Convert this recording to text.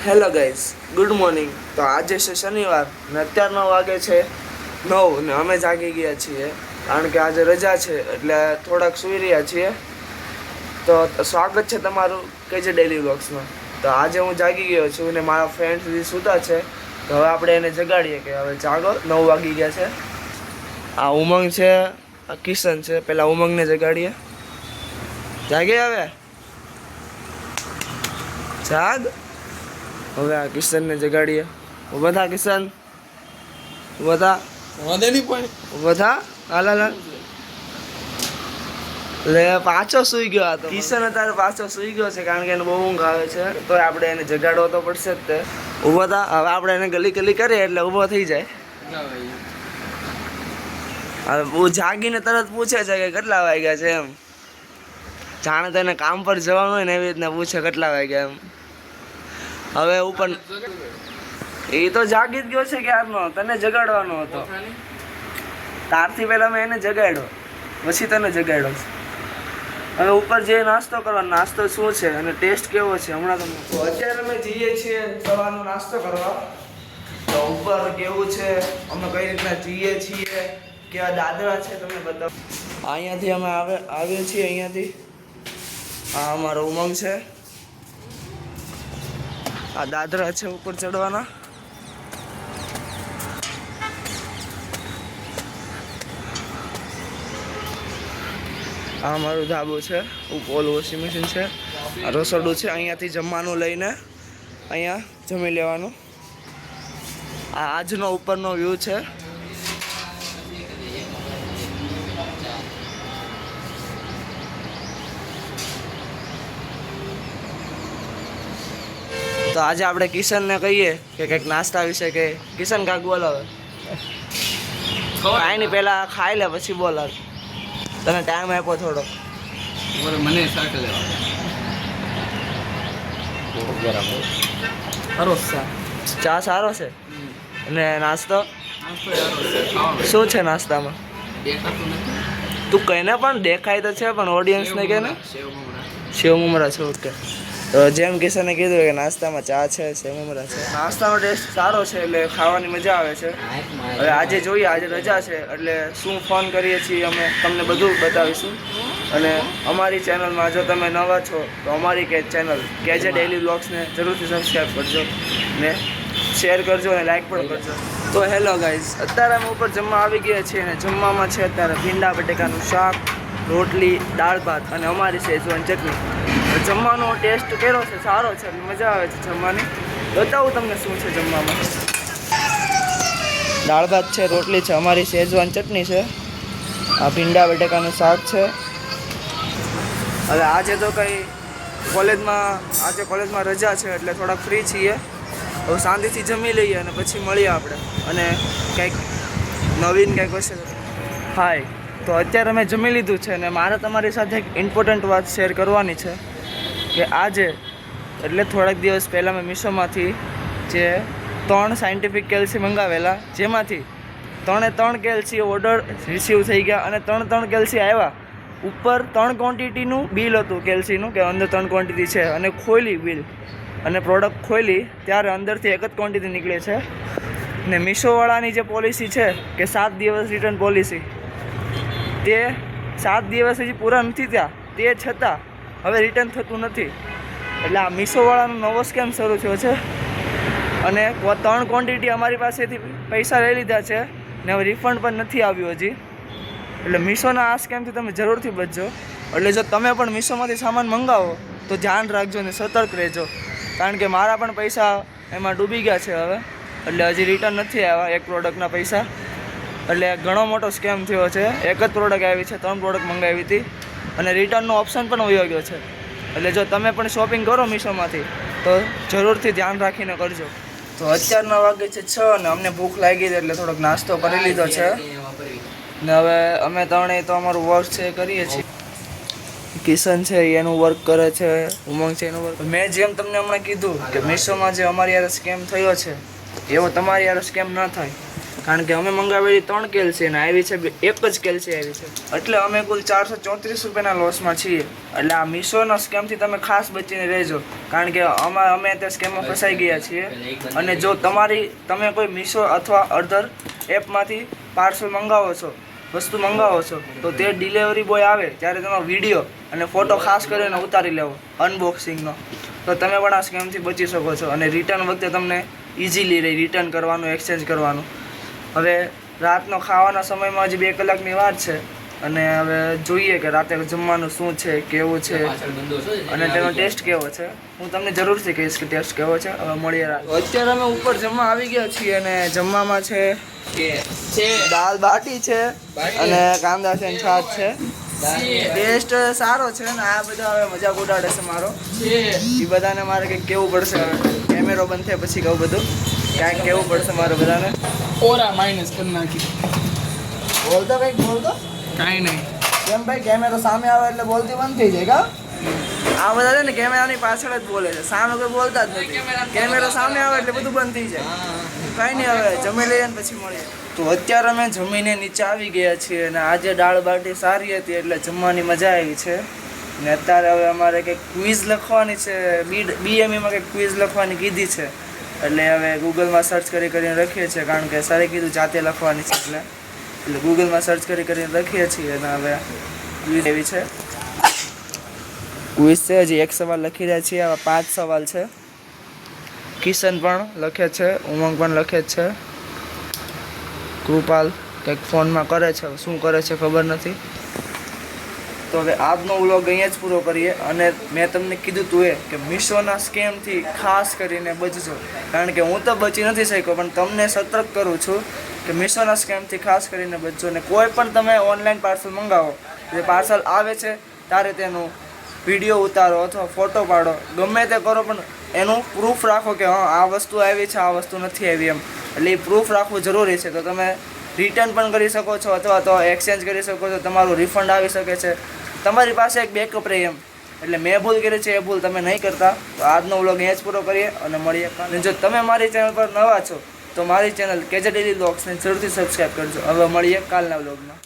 Hello guys, good morning. તો આજે છે શનિવાર ને અત્યારનો વાગે છે 9 ને અમે જાગી ગયા છીએ કારણ કે આજે રજા છે એટલે થોડાક સૂઈ રહ્યા છીએ. તો સ્વાગત છે તમારું કેજે ડેલી વ્લોગ્સમાં. તો આજે હું જાગી ગયો છું ને મારા ફ્રેન્ડ સુધી સૂતા છે, તો હવે આપણે એને જગાડીએ કે હવે જાગો, 9 વાગી ગયા છે. આ ઉમંગ છે, આ કિશન છે. પહેલાં ઉમંગને જગાડીએ. જાગે હવે, જાગ. હવે આ કિશનને જગાડીએ. ઊભા થા કિશન, ઊભા થા. ઊભા થા. હાલ હાલ લે, પાછો સૂઈ ગયો. આ તો કિશન અત્યારે પાછો સૂઈ ગયો છે કારણ કે એને બહુ ઊંઘ આવે છે, તો આપણે એને જગાડવો તો પડશે જ તે. ઊભા થા. હવે આપણે એને ગલી ગલી કરીએ એટલે ઊભો થઈ જાય. હવે હું જાગીને તરત પૂછે છે કે કેટલા વાગ્યા છે એમ, જાણે તેને કામ પર જવાનું હોય ને એવી રીતના પૂછે કેટલા વાગ્યા એમ. હવે ઉપર એ તો જાગી જ ગયો છે ક્યારનો, તને જગાડવાનો હતો. તારથી પહેલા મેં એને જગાડ્યો, પછી તને જગાડ્યો છે. હવે ઉપર જઈએ નાસ્તો કરવા. નાસ્તો શું છે અને ટેસ્ટ કેવો છે હમણાં તમને. તો અત્યારે અમે જઈએ છીએ સવારનો નાસ્તો કરવા. તો ઉપર કેવું છે, અમે કઈ રીતના જઈએ છીએ, કેવા દાદરા છે તમને બતાવો. અહીંયાથી અમે આવીએ છીએ. અહીંયાથી આ અમારો ઉમંગ છે. આ દાદરા છે ઉપર ચડવાના. આ અમારું ધાબો છે, ઉપર વોશિંગ મશીન છે, આ રસોડું છે. અહીંયાથી જમવાનું લઈને અહીંયા જમી લેવાનું. આ આજનો ઉપરનો વ્યૂ છે. તો આજે આપણે કિશનને કહીએ કે કંઈક નાસ્તા વિશે કે કિશન કાંક બોલાવે. કાંઈ નહીં, પહેલાં ખાઈ લે પછી બોલાવે. તને ટાઈમ આપ્યો થોડો. મને શાક લેવા બરાબર. ચા સારો છે અને નાસ્તો શું છે નાસ્તામાં? તું કહીને પણ દેખાય તો છે, પણ ઓડિયન્સને કહે ને. સેવ મમરા છે. ઓકે. તો જેમ કિશને કીધું કે નાસ્તામાં ચા છે, સેવ મમરા છે. નાસ્તાનો ટેસ્ટ સારો છે એટલે ખાવાની મજા આવે છે. હવે આજે જોઈએ, આજે રજા છે એટલે શું ફોન કરીએ છીએ અમે તમને બધું બતાવીશું. અને અમારી ચેનલમાં જો તમે નવા છો તો અમારી ચેનલ કેજે ડેલી વ્લોગ્સને જરૂરથી સબસ્ક્રાઈબ કરજો ને શેર કરજો અને લાઈક પણ કરજો. તો હેલો ગાઈઝ, અત્યારે અમે ઉપર જમવા આવી ગયા છીએ અને જમવામાં છે અત્યારે ભીંડા બટેકાનું શાક, રોટલી, દાળ ભાત અને અમારી શેઝવાન ચટણી. જમવાનો ટેસ્ટ કેવો છે? સારો છે, મજા આવે છે જમવાની. બતાવું તમને શું છે જમવામાં. દાળ ભાત છે, રોટલી છે, અમારી શેઝવાન ચટણી છે, આ ભીંડા બટેકાનું શાક છે. હવે આજે તો કંઈ કોલેજમાં રજા છે એટલે થોડાક ફ્રી છીએ. હવે શાંતિથી જમી લઈએ અને પછી મળીએ આપણે અને કંઈક નવીન કંઈક હશે. હાય, તો અત્યારે અમે જમી લીધું છે ને મારે તમારી સાથે એક ઇમ્પોર્ટન્ટ વાત શેર કરવાની છે કે આજે એટલે થોડાક દિવસ પહેલાં મેં મીશોમાંથી જે 3 સાયન્ટિફિક કેલ્સી મંગાવેલા, જેમાંથી 3 કેલ્સી ઓર્ડર રિસીવ થઈ ગયા અને 3 કેલ્સી આવ્યા. ઉપર 3 ક્વોન્ટિટીનું બિલ હતું કેલ્સીનું કે અંદર 3 ક્વોન્ટિટી છે, અને ખોલી બિલ અને પ્રોડક્ટ ખોલી ત્યારે અંદરથી એક જ ક્વોન્ટિટી નીકળે છે. ને મીશોવાળાની જે પોલિસી છે કે 7 દિવસ રિટર્ન પોલિસી, તે 7 દિવસ હજી પૂરા નથી થયા, તે છતાં હવે રિટર્ન થતું નથી. એટલે આ મીશોવાળાનો નવો સ્કેમ શરૂ થયો છે અને 3 ક્વોન્ટિટી અમારી પાસેથી પૈસા લઈ લીધા છે ને હવે રિફંડ પણ નથી આવ્યું હજી. એટલે મીશોના આ સ્કેમથી તમે જરૂરથી બચજો. એટલે જો તમે પણ મીશોમાંથી સામાન મંગાવો તો ધ્યાન રાખજો ને સતર્ક રહેજો, કારણ કે મારા પણ પૈસા એમાં ડૂબી ગયા છે હવે. એટલે હજી રિટર્ન નથી આવ્યા એક પ્રોડક્ટના પૈસા. એટલે ઘણો મોટો સ્કેમ થયો છે. એક જ પ્રોડક્ટ આવી છે, 3 પ્રોડક્ટ મંગાવી હતી અને રિટર્નનો ઓપ્શન પણ વયો ગયો છે. એટલે જો તમે પણ શોપિંગ કરો મીશોમાંથી તો જરૂરથી ધ્યાન રાખીને કરજો. તો અત્યારના વાગે છે 6 અને અમને ભૂખ લાગી હતી એટલે થોડોક નાસ્તો કરી લીધો છે ને હવે અમે ત્રણેય તો અમારું વર્ક છે એ કરીએ છીએ. કિશન છે એનું વર્ક કરે છે, ઉમંગ છે એનું વર્ક. મેં જેમ તમને હમણાં કીધું કે મીશોમાં જે અમારી યાર સ્કેમ થયો છે એવો તમારી યાર સ્કેમ ન થાય. કારણ કે અમે મંગાવેલી 3 કેલ્સી અને આવી છે એક જ કેલ્સી આવી છે, એટલે અમે કુલ 434 રૂપિયાના લોસમાં છીએ. એટલે આ મીશોના સ્કેમથી તમે ખાસ બચીને રહેજો, કારણ કે અમે તે સ્કેમમાં ફસાઈ ગયા છીએ. અને જો તમે કોઈ મીશો અથવા અધર એપમાંથી પાર્સલ મંગાવો છો, વસ્તુ મંગાવો છો, તો તે ડિલિવરી બોય આવે ત્યારે તેનો વિડીયો અને ફોટો ખાસ કરીને ઉતારી લેવો અનબોક્સિંગનો, તો તમે પણ આ સ્કેમથી બચી શકો છો. અને રિટર્ન વખતે તમને ઇઝીલી રહી રિટર્ન કરવાનું, એક્સચેન્જ કરવાનું. હવે રાતનો ખાવાના સમયમાં હજી 2 કલાકની વાર છે, અને હવે જોઈએ કે રાતે જમવાનું શું છે, કેવું છે અને તેનો ટેસ્ટ કેવો છે. હું તમને જરૂરથી કહીશ કે ટેસ્ટ કેવો છે. હવે મળીએ રાત. અત્યારે અમે ઉપર જમવા આવી ગયા છીએ અને જમવામાં છે દાલ બાટી છે અને કાંદા છે અને છાશ છે. ટેસ્ટ સારો છે ને આ બધા હવે મજાક ઉડાડે છે મારો. એ બધાને મારે કંઈક કેવું પડશે. હવે કેમેરો બંધ થાય પછી કહું બધું કાંઈક કેવું પડશે મારે બધાને. ઓરા માઇનસ કરી નાખી. બોલતો કંઈક બોલતો કાંઈ નહીં. કેમ ભાઈ કેમેરો સામે આવે એટલે બોલતી બંધ થઈ જાય કા? આ બધા છે ને કેમેરાની પાછળ જ બોલે છે, સામે કોઈ બોલતા જ નથી. કેમેરો સામે આવે એટલે બધું બંધ થઈ જાય. કાંઈ નહીં, હવે જમી લઈએ ને પછી મળીએ. તો અત્યારે અમે જમીને નીચે આવી ગયા છીએ અને આજે દાળ બાટી સારી હતી એટલે જમવાની મજા આવી છે. ને અત્યારે હવે અમારે કંઈક ક્વિઝ લખવાની છે, BMEમાં કંઈક ક્વિઝ લખવાની કીધી છે, એટલે હવે ગૂગલમાં સર્ચ કરીને લખીએ છીએ, કારણ કે સરે કીધું જાતે લખવાની છે એટલે ગૂગલમાં સર્ચ કરીને લખીએ છીએ. અને હવે ક્વિઝ એવી છે, ક્વિઝ છે. હજી 1 સવાલ લખી રહ્યા છીએ, આવા 5 સવાલ છે. કિશન પણ લખે છે, ઉમંગ પણ લખે છે, કૃપાલ કંઈક ફોનમાં કરે છે, શું કરે છે ખબર નથી. તો હવે આજનો વ્લોગ અહીંયા જ પૂરો કરીએ. અને મેં તમને કીધું તું કે મીશોના સ્કેમથી ખાસ કરીને બચજો, કારણ કે હું તો બચી નથી શક્યો, પણ તમને સતર્ક કરું છું કે મીશોના સ્કેમથી ખાસ કરીને બચજો. અને કોઈ પણ તમે ઓનલાઈન પાર્સલ મંગાવો, જે પાર્સલ આવે છે ત્યારે તેનું વિડીયો ઉતારો અથવા ફોટો પાડો, ગમે તે કરો, પણ એનું પ્રૂફ રાખો કે હા આ વસ્તુ આવી છે, આ વસ્તુ નથી આવી એમ. એટલે એ પ્રૂફ રાખવું જરૂરી છે. તો તમે રિટર્ન પણ કરી શકો છો અથવા તો એક્સચેન્જ કરી શકો છો, તમારું રિફંડ આવી શકે છે, તમારી પાસે એક બેકઅપ રહે એમ. એટલે મેં ભૂલ કરી છે એ ભૂલ તમે નહીં કરતા. તો આજનો વ્લોગ અહીંયા જ પૂરો કરીએ અને મળીએ. અને જો તમે મારી ચેનલ પર નવા છો તો મારી ચેનલ KJ Daily Vlogsને જરૂરથી સબસ્ક્રાઈબ કરજો. હવે મળીએ કાલના વ્લોગમાં.